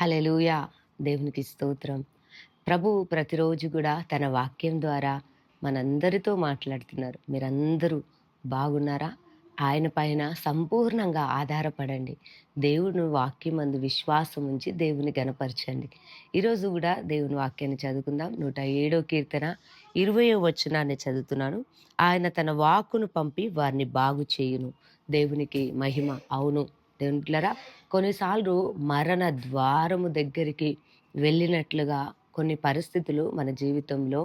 హల్లెలూయా! దేవునికి స్తోత్రం. ప్రభువు ప్రతిరోజు గూడా తన వాక్యం ద్వారా మనందరితో మాట్లాడుతున్నారు. మీరందరూ బాగున్నారా? ఆయన పైన సంపూర్ణంగా ఆధారపడండి. దేవుని వాక్యమందు విశ్వాసం ఉంచి దేవుని గనపరచండి. ఈరోజు గూడా దేవుని వాక్యాన్ని చదువుకుందాం. 107 కీర్తన 20వ వచనాన్ని చదువుతున్నాను. ఆయన తన వాక్కును పంపి వారిని బాగు చేయును. దేవునికి మహిమ. అవును దేవుని బిడ్డలారా, కొన్నిసార్లు మరణ ద్వారము దగ్గరికి వెళ్ళినట్లుగా కొన్ని పరిస్థితులు మన జీవితంలో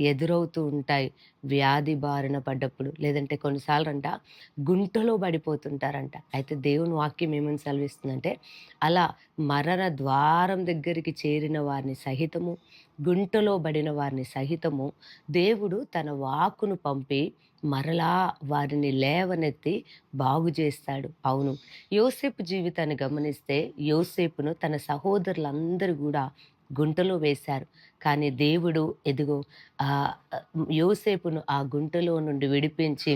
ఎదురవుతూ ఉంటాయి. వ్యాధి బారిన పడ్డప్పుడు, లేదంటే కొన్నిసార్లు గుంటలో పడిపోతుంటారంట. అయితే దేవుని వాక్యం ఏమని సెలవిస్తుందంటే, అలా మరణ ద్వారం దగ్గరికి చేరిన వారిని సహితము, గుంటలో పడిన వారిని సహితము దేవుడు తన వాక్కును పంపి మరలా వారిని లేవనెత్తి బాగు చేస్తాడు. అవును, యోసేపు జీవితాన్ని గమనిస్తే యోసేపును తన సహోదరులందరూ గూడా గుంటలో వేశారు. కానీ దేవుడు ఎదుగో ఆహ్, యోసేపును ఆ గుంటలో నుండి విడిపించి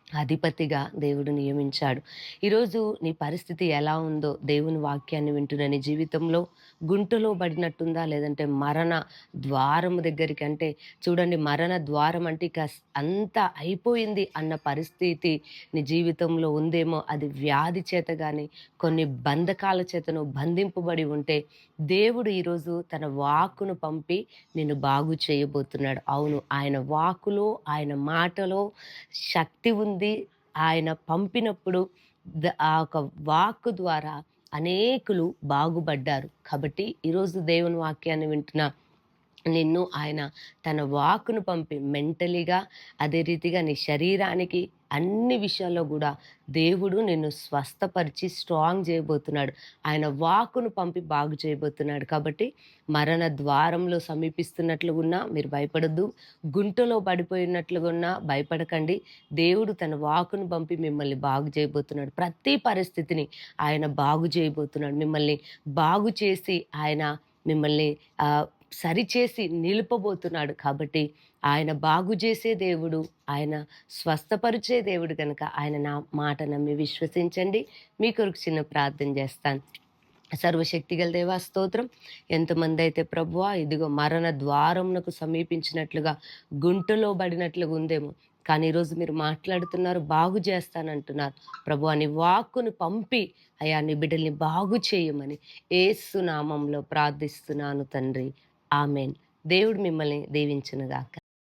అధిపతిగా దేవుడు నియమించాడు. ఈరోజు నీ పరిస్థితి ఎలా ఉందో దేవుని వాక్యాన్ని వింటున్న నీ జీవితంలో గుంటలో పడినట్టుందా? లేదంటే మరణ ద్వారము దగ్గరికి, అంటే చూడండి, మరణ ద్వారం అంటే ఇక అంతా అయిపోయింది అన్న పరిస్థితి నీ జీవితంలో ఉందేమో. అది వ్యాధి చేత గాని, కొన్ని బంధకాల చేతను బంధింపబడి ఉంటే దేవుడు ఈరోజు తన వాక్కును పంపి నిన్ను బాగు చేయబోతున్నాడు. అవును, ఆయన వాక్కులో, ఆయన మాటలో శక్తి ఉంది. ఆయన పంపినప్పుడు ఆ ఒక వాక్కు ద్వారా అనేకులు బాగుపడ్డారు. కాబట్టి ఈరోజు దేవుని వాక్యాన్ని వింటున్న నిన్ను ఆయన తన వాక్కును పంపి మెంటలీగా, అదే రీతిగా నీ శరీరానికి, అన్ని విషయాల్లో గూడా దేవుడు నిన్ను స్వస్థపరిచి స్ట్రాంగ్ చేయబోతున్నాడు. ఆయన వాక్కును పంపి బాగు చేయబోతున్నాడు. కాబట్టి మరణ ద్వారంలో సమీపిస్తున్నట్లుగా ఉన్నా మీరు భయపడొద్దు. గుంటలో పడిపోయినట్లుగా ఉన్నా భయపడకండి. దేవుడు తన వాక్కును పంపి మిమ్మల్ని బాగు చేయబోతున్నాడు. ప్రతి పరిస్థితిని ఆయన బాగు చేయబోతున్నాడు. మిమ్మల్ని బాగు చేసి ఆయన మిమ్మల్ని సరిచేసి నిలుపబోతున్నాడు. కాబట్టి ఆయన బాగు చేసే దేవుడు, ఆయన స్వస్థపరిచే దేవుడు గనక ఆయన నా మాట నమ్మి విశ్వసించండి. మీ కొరకు చిన్న ప్రార్థన చేస్తాను. సర్వశక్తిగల దేవా స్తోత్రం. ఎంతమంది అయితే ప్రభువా ఇదిగో మరణ ద్వారమునకు సమీపించినట్లుగా గుంటలో పడినట్లుగా ఉందేమో, కానీ ఈరోజు మీరు మాట్లాడుతున్నారు, బాగు చేస్తానంటున్నారు. ప్రభువా నీ వాక్కును పంపి అయా నీ బిడ్డల్ని బాగు చేయమని యేసు నామంలో ప్రార్థిస్తున్నాను తండ్రి. ఆమేన్. దేవుడు మిమ్మల్ని దీవించునుగాక.